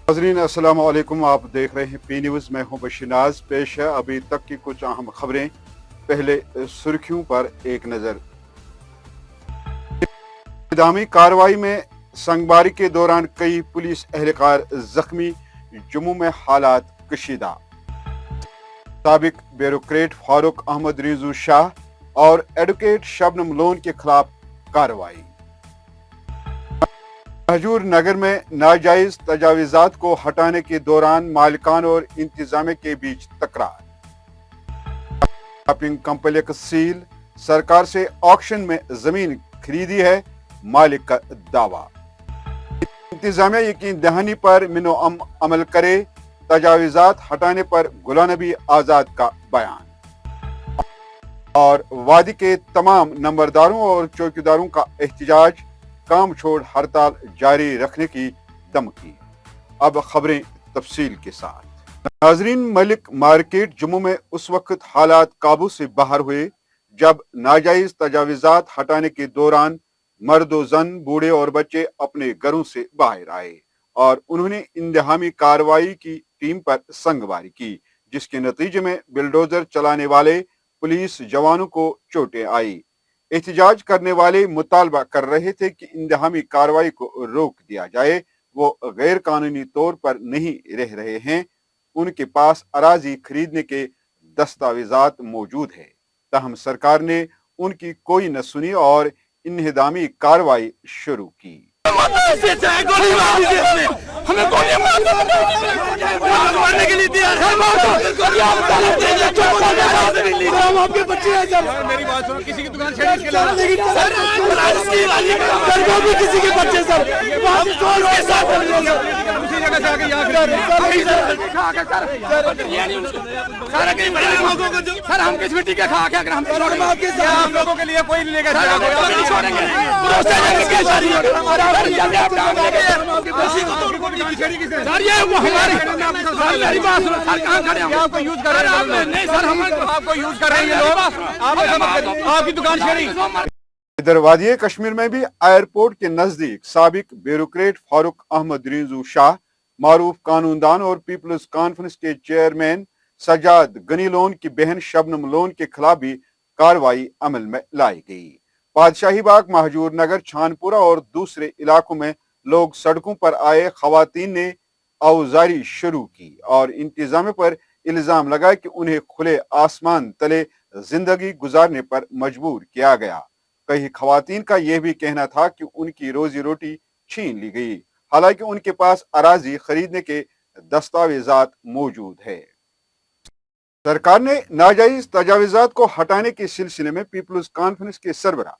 नाज़रीन अस्सलाम वालेकुम। आप देख रहे हैं पी न्यूज़। मैं हूं बशीर नाज। पेश है अभी तक की कुछ अहम खबरें। पहले सुर्खियों पर एक नज़र। इंतजामी कार्रवाई में संगबारी के दौरान कई पुलिस एहलकार जख्मी। जम्मू में हालात कशीदा। साबिक ब्यूरोक्रेट फारूक अहमद रिजू शाह और एडवोकेट शबनम लोन के खिलाफ कार्रवाई। महजूर नगर में नाजायज तजावीज़ात को हटाने के दौरान मालिकान और इंतजामिया के बीच तकरार। शॉपिंग कम्प्लेक्स सील, सरकार से ऑक्शन में जमीन खरीदी है, मालिक का दावा। इंतजामिया यकीन दहानी पर मिनो अमल करे, तजावीज़ात हटाने पर गुलाम नबी आजाद का बयान। और वादी के तमाम नंबरदारों और चौकीदारों का एहतजाज, काम छोड़ हड़ताल जारी रखने की धमकी। अब खबरें तफसील के साथ। नाजरीन, मलिक मार्केट जम्मू में उस वक्त हालात काबू से बाहर हुए जब नाजायज तजावीज़ात हटाने के दौरान मर्द व जन, बूढ़े और बच्चे अपने घरों से बाहर आए और उन्होंने इंतहामी कार्रवाई की टीम पर संगवारी की, जिसके नतीजे में बिल्डोजर चलाने वाले पुलिस जवानों को चोटें आई। एहतजाज करने वाले मुतालबा कर रहे थे कि इंतहामी कार्रवाई को रोक दिया जाए। वो गैर कानूनी तौर पर नहीं रह रहे हैं, उनके पास अराजी खरीदने के दस्तावेजात मौजूद है। तहम सरकार ने उनकी कोई न सुनी और इंतहामी कार्रवाई शुरू की। हमें गोलियां मारने के लिए तैयार है। हम आपके बच्चे हैं सर। मेरी बात सुनो, किसी की दुकान छेड़ने के लिए सर, भी किसी के बच्चे सर के साथ उसी जगह से आके यहाँ सर हम किस मिट्टी के खा के हम लोगों के लिए कोई नहीं लेकर सर, ये वो हमारी मेरी बात सुनो सर, कहाँ खड़े हैं? आपको यूज कर रहे हैं? नहीं सर, हम आपको यूज कर रहे हैं ये लोग, आपकी दुकान छेड़ी। इधर वादी कश्मीर में भी एयरपोर्ट के नजदीक साबिक ब्यूरोक्रेट फारूक अहमद रिजू शाह, मारूफ कानूनदान और पीपल्स कॉन्फ्रेंस के चेयरमैन सजाद गनी लोन की बहन शबनम लोन के खिलाफ भी कार्रवाई अमल में लाई गई। बादशाही बाग, महजूर नगर, छानपुरा और दूसरे इलाकों में लोग सड़कों पर आए। खवातीन ने आवाजारी शुरू की और इंतजामिया पर इल्जाम लगाया कि उन्हें खुले आसमान तले जिंदगी गुजारने पर मजबूर किया गया। कई खवातीन का यह भी कहना था कि उनकी रोजी रोटी छीन ली गई, हालांकि उनके पास अराजी खरीदने के दस्तावेजात मौजूद है। सरकार ने नाजायज तजावीज़ात को हटाने के सिलसिले में पीपल्स कॉन्फ्रेंस के सरबराह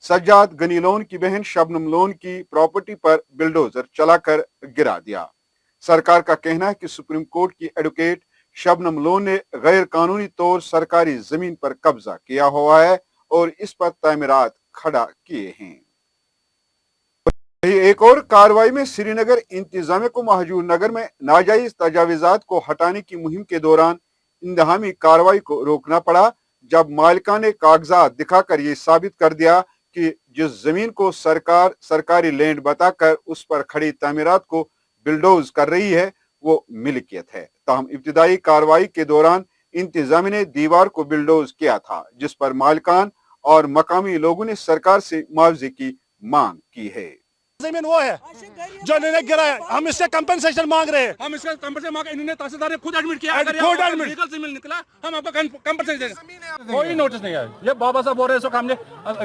सज्जाद गनी लोन की बहन शबनम लोन की प्रॉपर्टी पर बिल्डोजर चलाकर गिरा दिया। सरकार का कहना है कि सुप्रीम कोर्ट की एडवोकेट शबनम लोन ने गैर कानूनी तौर सरकारी जमीन पर कब्जा किया हुआ है और इस पर तामीरात खड़ा किए हैं। एक और कार्रवाई में श्रीनगर इंतजामिया को महजूर नगर में नाजायज तजावीज़ात को हटाने की मुहिम के दौरान इंतहामी कार्रवाई को रोकना पड़ा, जब मालिका ने कागजात दिखाकर ये साबित कर दिया कि जिस जमीन को सरकार सरकारी लैंड बताकर उस पर खड़ी तामीरात को बिल्डोज कर रही है वो मिल्कियत है। ताहम इब्तिदाई कार्रवाई के दौरान इंतजामिया ने दीवार को बिल्डोज किया था, जिस पर मालिकान और मकामी लोगों ने सरकार से मुआवजे की मांग की है। जमीन वो है जो इन्होंने गिराया, हम इससे कंपनसेशन मांग रहे हैं। हम इसका कंपनसेशन मांग, इन्होंने तहसीलदार ने खुद एडमिट किया, खुद एडमिट लीगल जमीन निकला, हम आपको कंपनसेशन कोई नोटिस नहीं आया। ये बाबा साहब बोल रहे हैं इसको हमने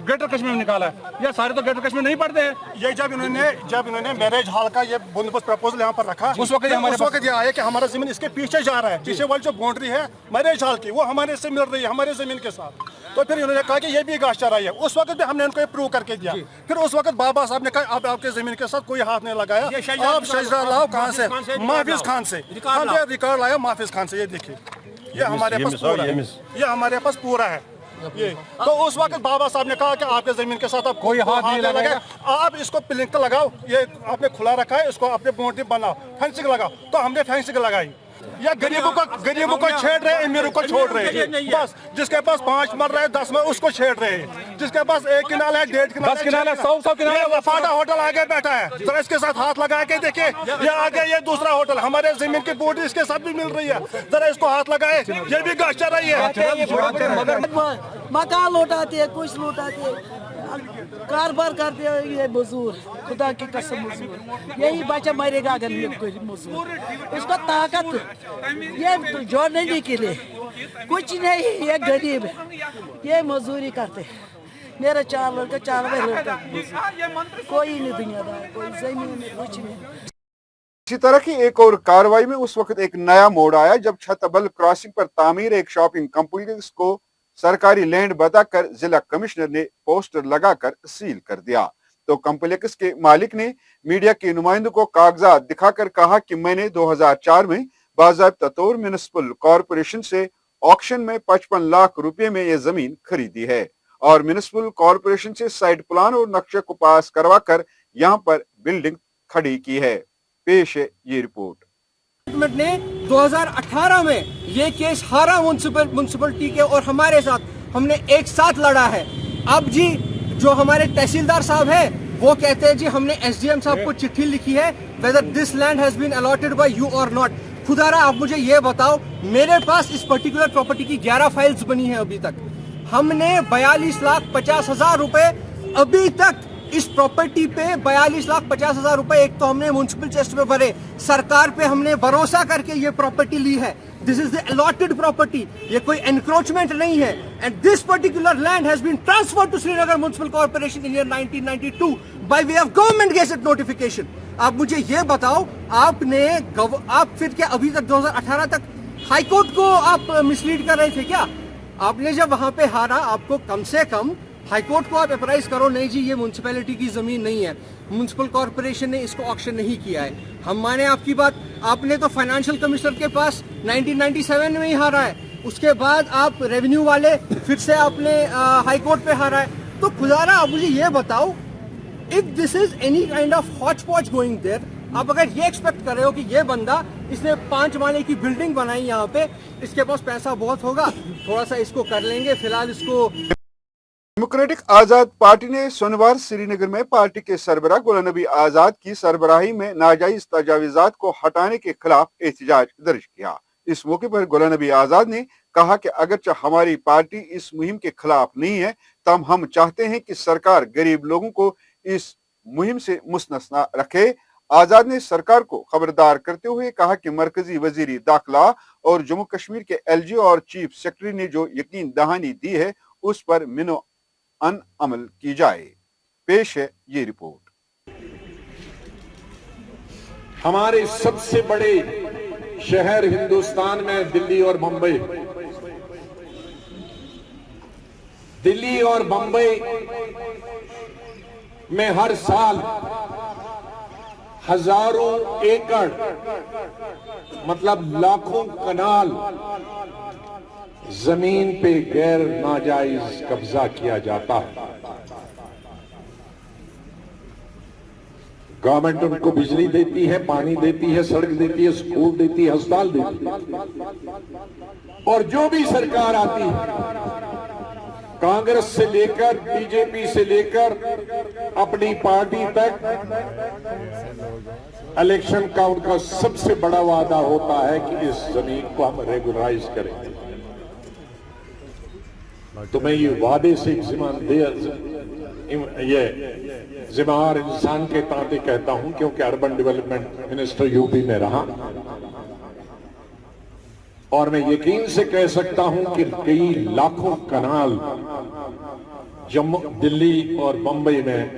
ग्रेटर कश्मीर में निकाला है। ये सारे तो ग्रेटर कश्मीर नहीं पढ़ते हैं। ये जब इन्होंने मैरिज हॉल का ये बंदोबस्त प्रपोजल यहाँ पर रखा, उस वक्त ये आया कि हमारा जमीन इसके पीछे जा रहा है, पीछे वाली जो बाउंड्री है मैरिज हॉल की वो हमारे से मिल रही है हमारे जमीन के साथ। तो फिर इन्होंने कहा कि ये भी घास चराई है। उस वक्त भी हमने उनको प्रूव करके दिया। फिर उस वक्त बाबा साहब ने कहा अब आपके जमीन के साथ कोई हाथ नहीं लगाया। आप शजरा लाओ कहाँ से? महफिज खान से। हमने रिकॉर्ड लाया महफिज खान से। ये देखिए, ये हमारे पास पूरा है, ये हमारे पास पूरा है ये। तो उस वक्त बाबा साहब ने कहा कि आपके जमीन के साथ आप कोई हाथ नहीं लगाएगा, आप इसको प्लिंक लगाओ, ये आपने खुला रखा है, इसको आपने बाउंड्री बनाओ, फेंसिंग लगाओ। तो हमने फेंसिंग लगाई। या गरीबों को छेड़ रहे हैं, अमीरों को छोड़ रहे हैं। बस जिसके पास 5 मर रहे हैं 10 में उसको छेड़ रहे हैं, जिसके पास 1 किनाल है 1.5 किनाल 10 किनाल है 100 किनाल। वफादा होटल आगे बैठा है, जरा इसके साथ हाथ लगा के देखिए, ये आगे ये दूसरा होटल, हमारे जमीन की बोटी इसके साथ भी मिल रही है, जरा इसको हाथ लगाए, ये भी गाछ चल रही है। मकान लौटाते हैं, कुछ लौटाते हैं, कारोबार करते हैं, ये मजदूर, खुदा की कसम मजदूर, यही बच्चा मरेगा अगर कोई मजदूर, उसको ताकत ये जोड़ने नहीं के लिए कुछ नहीं, ये गरीब ये मजदूरी करते हैं। मेरा 4 लड़का 4 लड़का, कोई नहीं दुनियादार, कोई जमीन नहीं, कुछ नहीं। इसी तरह की एक और कार्रवाई में उस वक्त एक नया मोड़ आया जब छतबल क्रॉसिंग पर तामीर एक शॉपिंग कॉम्प्लेक्स को सरकारी लैंड बताकर जिला कमिश्नर ने पोस्टर लगाकर सील कर दिया। तो कॉम्प्लेक्स के मालिक ने मीडिया के नुमाइंदों को कागजात दिखाकर कहा कि मैंने 2004 में बाज़ाब्ता तौर म्युनिसिपल कॉरपोरेशन से ऑक्शन में 55 लाख रुपए में यह जमीन खरीदी है और म्युनिसिपल कॉरपोरेशन से साइट प्लान और नक्शे को पास करवाकर यहाँ पर बिल्डिंग खड़ी की है। पेश है ये रिपोर्ट। ने 2018 में ये केस हारा म्युनिसिपलिटी के और हमारे साथ, हमने एक साथ लड़ा है। अब जी जो हमारे तहसीलदार साहब है वो कहते हैं जी हमने एसडीएम साहब को चिट्ठी लिखी है, whether this land has been allotted by you और नॉट। खुदारा आप मुझे ये बताओ, मेरे पास इस पर्टिकुलर प्रॉपर्टी की 11 फाइल्स बनी है अभी तक। हमने 42,50,000 रुपए अभी तक इस प्रॉपर्टी पे 42,50,000 रुपए एक तो हमने म्युनिसिपल चेस्ट में भरे, सरकार पे हमने भरोसा करके ये प्रॉपर्टी ली है। This is the allotted property, ये कोई एनक्रोचमेंट नहीं है। And this particular land has been transferred to Srinagar municipal corporation in year 1992 by way of government gazette notification. आप मुझे ये बताओ, आप फिर क्या अभी तक 2018 तक हाईकोर्ट को आप मिसलीड कर रहे थे क्या? आपने जब वहां पे हारा, आपको कम से कम हाईकोर्ट को आप अप्राइज करो, नहीं जी ये म्युनिसिपैलिटी की जमीन नहीं है, म्युनिसिपल कॉर्पोरेशन ने इसको ऑक्शन नहीं किया है। हम माने आपकी बात, आपने तो फाइनेंशियल कमिश्नर के पास 1997 में ही हारा है, उसके बाद आप रेवेन्यू वाले फिर से आपने हाईकोर्ट पे हारा है। तो खुदारा आप मुझे ये बताओ, if this is any kind of Hooch पॉच गोइंग देयर, आप अगर ये एक्सपेक्ट कर रहे हो कि ये बंदा, इसने 5 माले की बिल्डिंग बनाई यहाँ पे, इसके पास पैसा बहुत होगा, थोड़ा सा इसको कर लेंगे, फिलहाल इसको। डेमोक्रेटिक आजाद पार्टी ने सोमवार श्रीनगर में पार्टी के सरबराह गुलाम नबी आजाद की सरबराही में नाजायज तजावीज़ात को हटाने के खिलाफ एहतजाज दर्ज किया। इस मौके पर गुलाम नबी आजाद ने कहा कि अगरचे हमारी पार्टी इस मुहिम के खिलाफ नहीं है, तब हम चाहते हैं कि सरकार गरीब लोगों को इस मुहिम से मुस्तस्ना रखे। आजाद ने सरकार को खबरदार करते हुए कहा कि मरकजी वजीर दाखिला और जम्मू कश्मीर के एलजी और चीफ सेक्रेटरी ने जो यकीन दहानी दी है उस पर मिनो अन अमल की जाए। पेश है ये रिपोर्ट। हमारे सबसे बड़े शहर हिंदुस्तान में दिल्ली और मुंबई, दिल्ली और मुंबई में हर साल हजारों एकड़ मतलब लाखों कनाल जमीन पे गैर नाजायज कब्जा किया जाता है। गवर्नमेंट उनको बिजली देती है, पानी देती है, सड़क देती है, स्कूल देती है, अस्पताल देती है, और जो भी सरकार आती है, कांग्रेस से लेकर बीजेपी से लेकर अपनी पार्टी तक, इलेक्शन का उनका सबसे बड़ा वादा होता है कि इस जमीन को हम रेगुलराइज करेंगे। तो मैं ये वादे से ये जिम्मेदार इंसान के नाते कहता हूं, क्योंकि अर्बन डेवलपमेंट मिनिस्टर यूपी में रहा, और मैं यकीन से कह सकता हूं कि कई लाखों कनाल जम्मू, दिल्ली और मुंबई में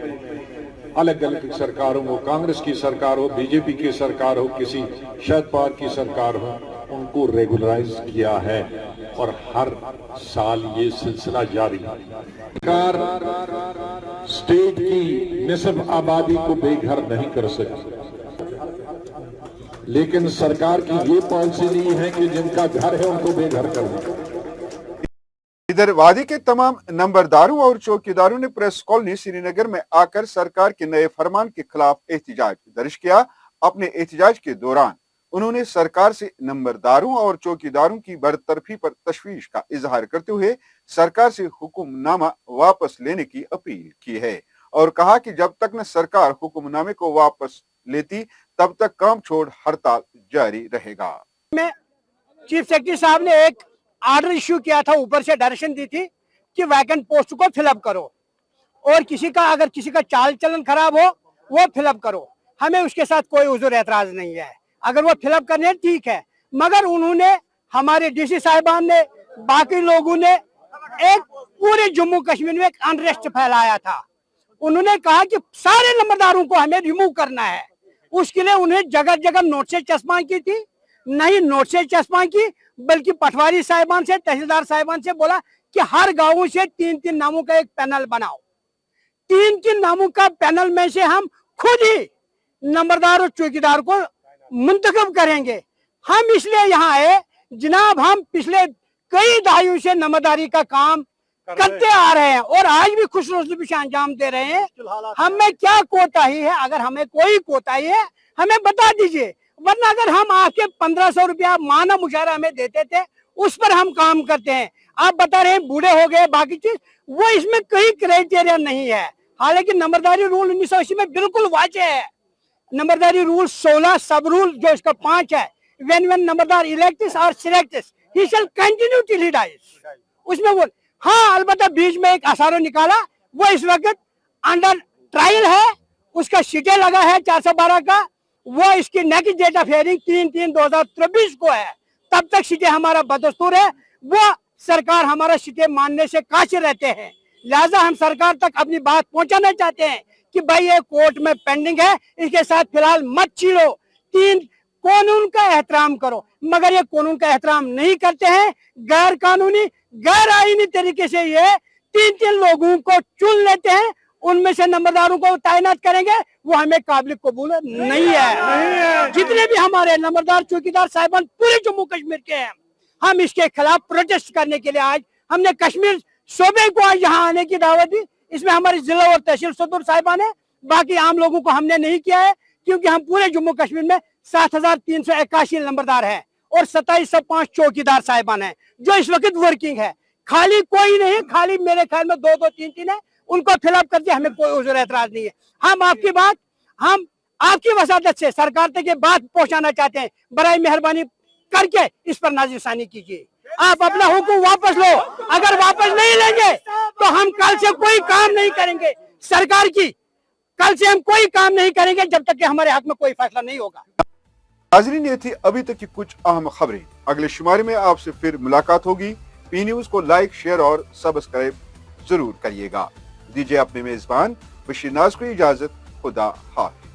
अलग अलग सरकारों हो, कांग्रेस की सरकार हो, बीजेपी की सरकार हो, किसी शरद पवार की सरकार हो, उनको रेगुलराइज किया है और हर साल ये सिलसिला जारी है। सरकार स्टेट की निस्ब आबादी को बेघर नहीं कर सकती, लेकिन सरकार की ये पॉलिसी नहीं है कि जिनका घर है उनको बेघर करना। इधर वादी के तमाम नंबरदारों और चौकीदारों ने प्रेस कॉलोनी श्रीनगर में आकर सरकार के नए फरमान के खिलाफ एहतजाज दर्ज किया। अपने एहतजाज के दौरान उन्होंने सरकार से नंबरदारों और चौकीदारों की बरतरफी पर तशवीश का इजहार करते हुए सरकार से हुक्मनामा वापस लेने की अपील की है और कहा कि जब तक न सरकार हुक्मनामे को वापस लेती तब तक काम छोड़ हड़ताल जारी रहेगा। चीफ सेक्रेटरी साहब ने एक ऑर्डर इश्यू किया था, ऊपर से डायरेक्शन दी थी कि वैकेंट पोस्ट को फिलअप करो और अगर किसी का चाल चलन खराब हो वो फिलअप करो। हमें उसके साथ कोई उज़ुर एतराज नहीं है, अगर वो फिलअप करने ठीक है। मगर उन्होंने, हमारे डीसी साहिबान ने, बाकी लोगों ने एक पूरे जम्मू कश्मीर में एक अनरेस्ट फैलाया था। उन्होंने कहा कि सारे नंबरदारों को हमें रिमूव करना है। उसके लिए उन्हें जगह जगह नोटिस चस्पा की थी, नहीं नोटिस चस्पा की बल्कि पटवारी साहिबान से, तहसीलदार साहिबान से बोला कि हर गांवों से 3-3 नामों का एक पैनल बनाओ। 3-3 नामों का पैनल में से हम खुद ही नंबरदार और चौकीदार को मुंतखब करेंगे। हम इसलिए यहाँ आए जनाब, हम पिछले कई दहाइयों से नंबरदारी का काम करते आ रहे हैं और आज भी खुशनुसीबी से अंजाम दे रहे हैं। हमें क्या कोताही है? अगर हमें कोई कोताही है हमें बता दीजिए, वरना अगर हम आपके 1500 रुपया माना मुशाहरा हमें देते थे उस पर हम काम करते हैं। आप बता रहे हैं बूढ़े हो गए बाकी चीज, वो इसमें कई क्राइटेरिया नहीं है। हालांकि नंबरदारी रूल 1980 में बिल्कुल वाजे है। नंबरदारी रूल 16 सब रूल जो इसका 5 है, when नंबरदार इलेक्टिस और selects he shall continue till he dies. उसमें वो, हाँ अलबत्ता बीच में एक असारो निकाला, वो इस वक्त अंडर ट्रायल है, उसका सीटे लगा है 412 का, वो इसकी नेक्स्ट डेट ऑफ हियरिंग 3/3/2023 को है। तब तक सीटें हमारा बदस्तूर है, वो सरकार हमारा सीटें मानने से काशिर रहते हैं। लिहाजा हम सरकार तक अपनी बात पहुंचाना चाहते हैं कि भाई ये कोर्ट में पेंडिंग है, इसके साथ फिलहाल मत छीलो, 3 कानून का एहतराम करो। मगर ये कानून का एहतराम नहीं करते हैं, गैर कानूनी गैर आईनी तरीके से ये 3-3 लोगों को चुन लेते हैं, उनमें से नंबरदारों को तैनात करेंगे, वो हमें काबिल कबूल नहीं है। जितने भी हमारे नंबरदार चौकीदार साहिबान पूरे जम्मू कश्मीर के हैं, हम इसके खिलाफ प्रोटेस्ट करने के लिए आज हमने कश्मीर सूबे को आज यहाँ आने की दावत दी। इसमें हमारे जिला और तहसील सदर साहिबान है, बाकी आम लोगों को हमने नहीं किया है, क्योंकि हम पूरे जम्मू कश्मीर में 7381 नंबरदार हैं और 2705 चौकीदार साहिबान हैं जो इस वक्त वर्किंग है। खाली कोई नहीं, खाली मेरे ख्याल में 2-2, 3-3 है, उनको फिलअप करके हमें कोई उज़ुर एतराज नहीं है। हम आपकी वसादत से सरकार तक ये बात पहुंचाना चाहते हैं, बराए मेहरबानी करके इस पर नाज़िरसानी कीजिए। आप अपना हुक्म वापस लो, अगर वापस नहीं लेंगे तो हम कल से कोई काम नहीं करेंगे सरकार की, कल से हम कोई काम नहीं करेंगे जब तक कि हमारे हक में कोई फैसला नहीं होगा। नाज़रीन, ये थी अभी तक की कुछ अहम खबरें। अगले शुमारे में आपसे फिर मुलाकात होगी। पी न्यूज को लाइक, शेयर और सब्सक्राइब जरूर करिएगा। दीजिए अपने मेजबान बशीर नाज को इजाजत। खुदा हाफिज़।